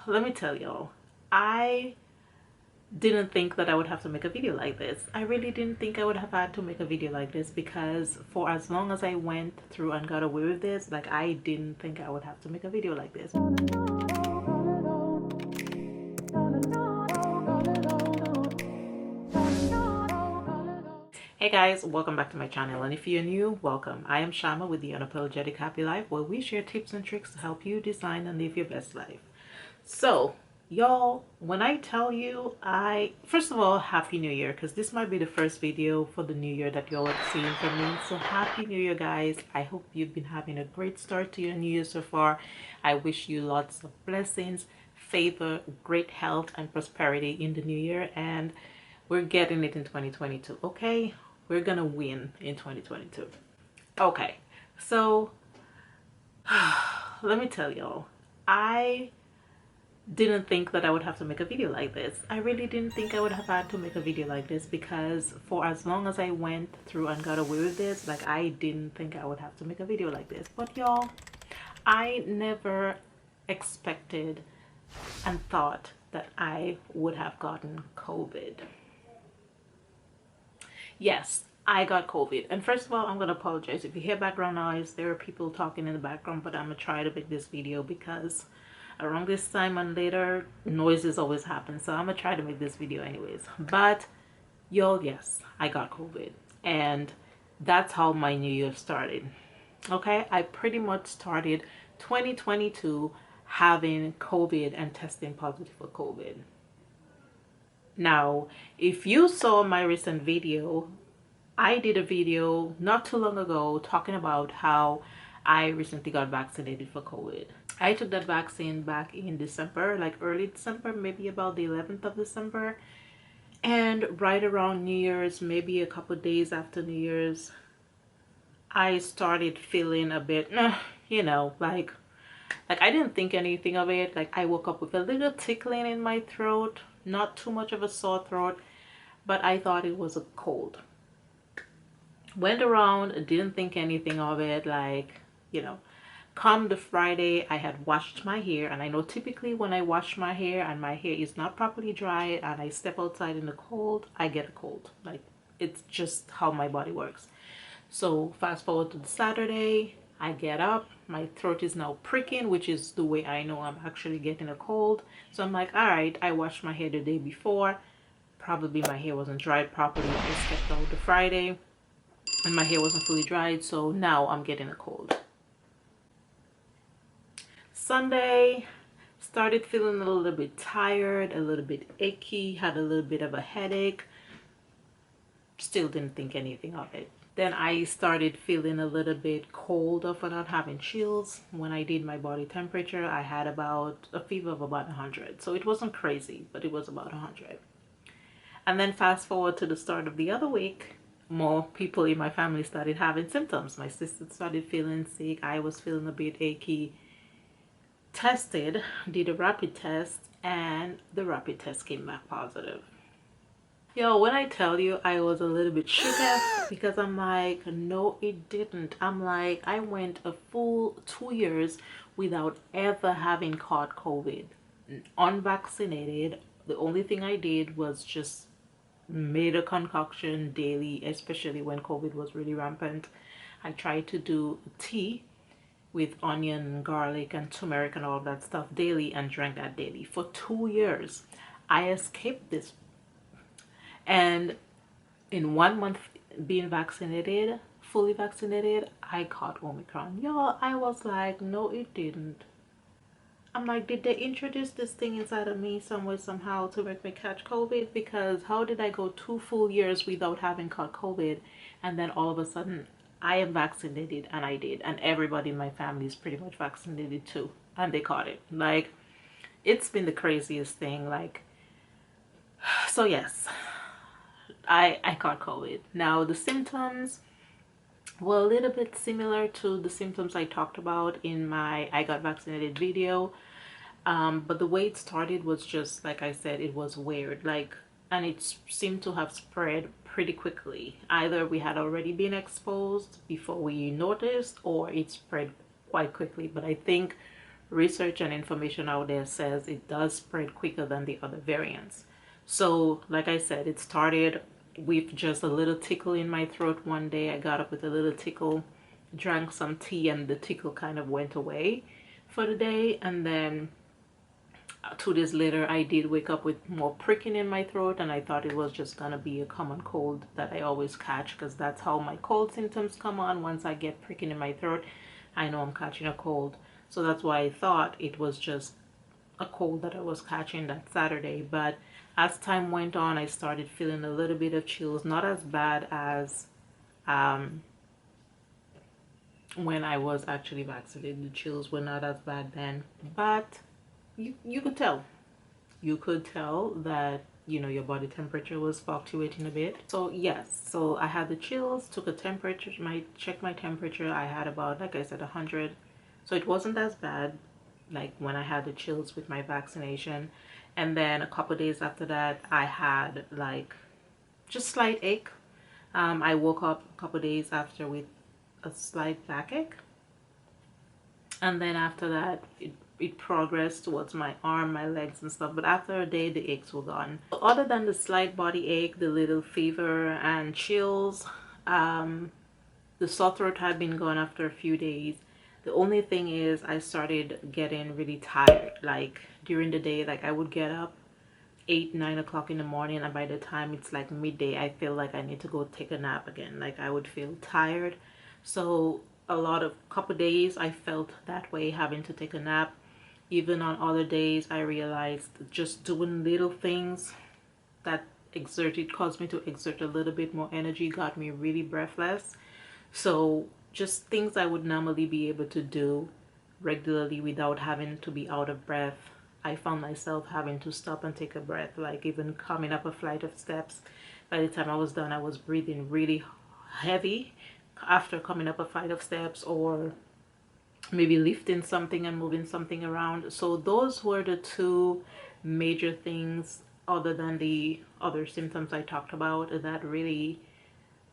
Let me tell y'all, I didn't think that I would have to make a video like this. I really didn't think I would have had to make a video like this, because for as long as I went through and got away with this, like, I didn't think I would have to make a video like this. Hey guys, welcome back to my channel, and if you're new, welcome. I am Shama with the Unapologetic Happy Life, where we share tips and tricks to help you design and live your best life. So y'all, when I tell you, first of all, Happy New Year, because this might be the first video for the new year that y'all are seeing from me. So Happy New Year, guys. I hope you've been having a great start to your new year so far. I wish you lots of blessings, favor, great health and prosperity in the new year, and we're getting it in 2022. Okay, we're gonna win in 2022. Okay, so let me tell y'all, I didn't think that I would have to make a video like this. I really didn't think I would have had to make a video like this, because for as long as I went through and got away with this, like, I didn't think I would have to make a video like this. But y'all, I never expected and thought that I would have gotten COVID. Yes, I got COVID. And first of all, I'm gonna apologize if you hear background noise. There are people talking in the background, but I'm gonna try to make this video because around this time and later, noises always happen. So I'm gonna try to make this video anyways. But y'all, yes, I got COVID, and that's how my new year started. Okay, I pretty much started 2022 having COVID and testing positive for COVID. Now, if you saw my recent video, I did a video not too long ago talking about how I recently got vaccinated for COVID. I took that vaccine back in December, like early December, maybe about the 11th of December. And right around New Year's, maybe a couple of days after New Year's, I started feeling a bit, you know, like I didn't think anything of it. Like, I woke up with a little tickling in my throat, not too much of a sore throat, but I thought it was a cold. Went around, didn't think anything of it, like, you know. Come the Friday, I had washed my hair, and I know typically when I wash my hair and my hair is not properly dried and I step outside in the cold, I get a cold. Like, it's just how my body works. So fast forward to the Saturday, I get up, my throat is now pricking, which is the way I know I'm actually getting a cold. So I'm like, all right, I washed my hair the day before. Probably my hair wasn't dried properly. I stepped out the Friday and my hair wasn't fully dried, so now I'm getting a cold. Sunday, started feeling a little bit tired, a little bit achy, had a little bit of a headache. Still didn't think anything of it. Then I started feeling a little bit cold for not having chills. When I did my body temperature, I had about a fever of about 100. So it wasn't crazy, but it was about 100. And then fast forward to the start of the other week, more people in my family started having symptoms. My sister started feeling sick. I was feeling a bit achy. Tested, did a rapid test, and the rapid test came back positive. Yo, when I tell you, I was a little bit shook because I'm like, no, it didn't. I'm like, I went a full 2 years without ever having caught COVID. Unvaccinated. The only thing I did was just made a concoction daily, especially when COVID was really rampant. I tried to do tea with onion, garlic, and turmeric and all that stuff daily, and drank that daily for 2 years. I escaped this. And in 1 month being vaccinated, fully vaccinated, I caught Omicron. Y'all, I was like, no, it didn't. I'm like, did they introduce this thing inside of me some way, somehow to make me catch COVID? Because how did I go 2 full years without having caught COVID, and then all of a sudden I am vaccinated, and I did, and everybody in my family is pretty much vaccinated too, and they caught it. Like, it's been the craziest thing. Like, so yes, I caught COVID. Now, the symptoms were a little bit similar to the symptoms I talked about in my I got vaccinated video. But the way it started was just, like I said, it was weird. Like, and it seemed to have spread pretty quickly. Either we had already been exposed before we noticed, or it spread quite quickly. But I think research and information out there says it does spread quicker than the other variants. So like I said, it started with just a little tickle in my throat one day. I got up with a little tickle, drank some tea, and the tickle kind of went away for the day. And then 2 days later, I did wake up with more pricking in my throat, and I thought it was just gonna be a common cold that I always catch, because that's how my cold symptoms come on. Once I get pricking in my throat, I know I'm catching a cold. So that's why I thought it was just a cold that I was catching that Saturday. But as time went on, I started feeling a little bit of chills, not as bad as when I was actually vaccinated. The chills were not as bad then, but you could tell. You could tell that, you know, your body temperature was fluctuating a bit. So yes, so I had the chills, took a temperature, checked my temperature. I had about, like I said, 100. So it wasn't as bad like when I had the chills with my vaccination. And then a couple days after that, I had like just slight ache. I woke up a couple days after with a slight backache. And then after that, it progressed towards my arm, my legs and stuff. But after a day, the aches were gone. Other than the slight body ache, the little fever and chills, the sore throat had been gone after a few days. The only thing is I started getting really tired. Like during the day, like I would get up 8-9 o'clock in the morning, and by the time it's like midday, I feel like I need to go take a nap again. Like I would feel tired. So a couple days I felt that way, having to take a nap. Even on other days, I realized just doing little things that caused me to exert a little bit more energy, got me really breathless. So just things I would normally be able to do regularly without having to be out of breath, I found myself having to stop and take a breath. Like even coming up a flight of steps, by the time I was done, I was breathing really heavy after coming up a flight of steps, or maybe lifting something and moving something around. So those were the two major things, other than the other symptoms I talked about, that really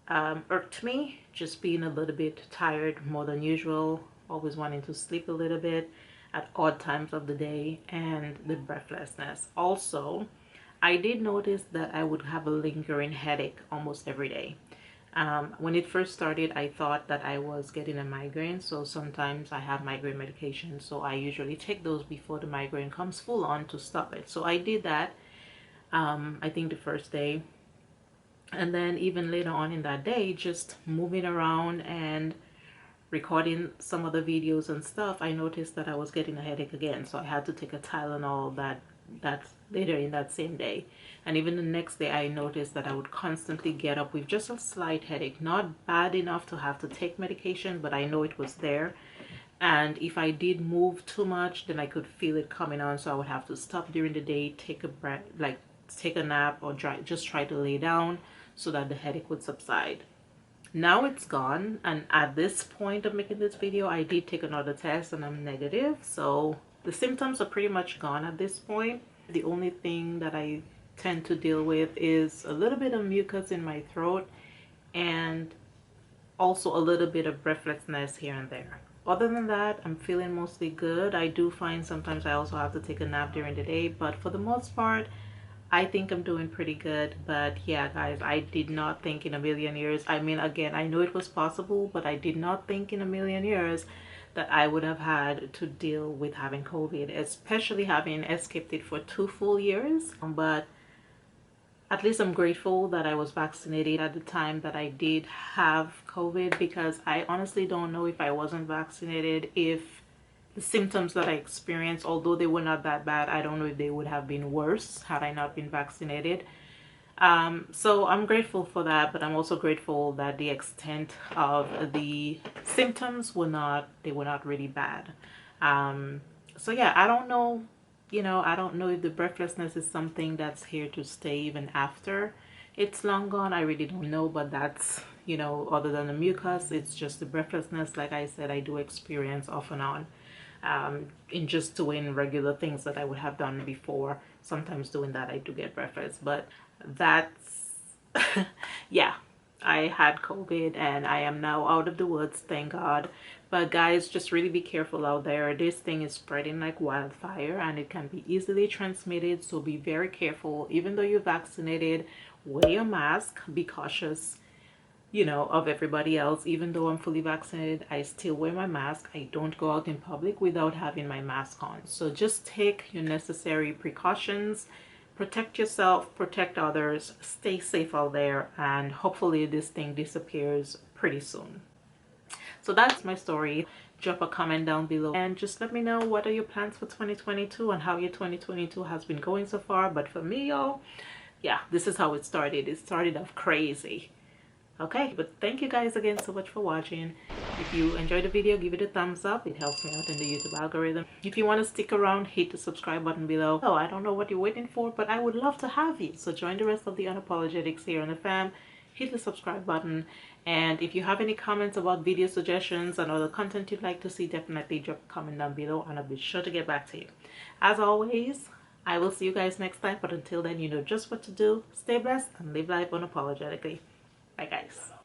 irked me. Just being a little bit tired more than usual, always wanting to sleep a little bit at odd times of the day, and the breathlessness. Also, I did notice that I would have a lingering headache almost every day. When it first started, I thought that I was getting a migraine. So sometimes I have migraine medication, so I usually take those before the migraine comes full on to stop it. So I did that, I think the first day. And then even later on in that day, just moving around and recording some of the videos and stuff, I noticed that I was getting a headache again. So I had to take a Tylenol that later in that same day. And even the next day, I noticed that I would constantly get up with just a slight headache, not bad enough to have to take medication, but I know it was there. And if I did move too much, then I could feel it coming on, so I would have to stop during the day, take a breath, like take a nap, or just try to lay down so that the headache would subside. Now it's gone, and at this point of making this video, I did take another test and I'm negative. So the symptoms are pretty much gone at this point. The only thing that I tend to deal with is a little bit of mucus in my throat, and also a little bit of breathlessness here and there. Other than that, I'm feeling mostly good. I do find sometimes I also have to take a nap during the day, but for the most part, I think I'm doing pretty good. But yeah, guys, I did not think in a million years. I mean, again, I knew it was possible, but I did not think in a million years that I would have had to deal with having COVID, especially having escaped it for 2 full years. But at least I'm grateful that I was vaccinated at the time that I did have COVID, because I honestly don't know, if I wasn't vaccinated, if the symptoms that I experienced, although they were not that bad, I don't know if they would have been worse had I not been vaccinated. So I'm grateful for that, but I'm also grateful that the extent of the symptoms were not really bad. So yeah, I don't know, I don't know if the breathlessness is something that's here to stay even after it's long gone. I really don't know, but that's, other than the mucus, it's just the breathlessness. Like I said, I do experience off and on, in just doing regular things that I would have done before. Sometimes doing that, I do get breathless, but that's, yeah, I had COVID and I am now out of the woods, thank God. But guys, just really be careful out there. This thing is spreading like wildfire and it can be easily transmitted, so be very careful. Even though you're vaccinated, wear your mask, be cautious, you know, of everybody else. Even though I'm fully vaccinated, I still wear my mask. I don't go out in public without having my mask on. So just take your necessary precautions, protect yourself, protect others, stay safe out there, and hopefully this thing disappears pretty soon. So that's my story. Drop a comment down below and just let me know what are your plans for 2022 and how your 2022 has been going so far. But for me, y'all, yeah, this is how it started. It started off crazy. Okay, but thank you guys again so much for watching. If you enjoyed the video, give it a thumbs up. It helps me out in the YouTube algorithm. If you want to stick around, hit the subscribe button below. Oh, I don't know what you're waiting for, but I would love to have you. So join the rest of the unapologetics here on the fam. Hit the subscribe button. And if you have any comments about video suggestions and other content you'd like to see, definitely drop a comment down below and I'll be sure to get back to you. As always, I will see you guys next time. But until then, you know just what to do. Stay blessed and live life unapologetically. Bye guys.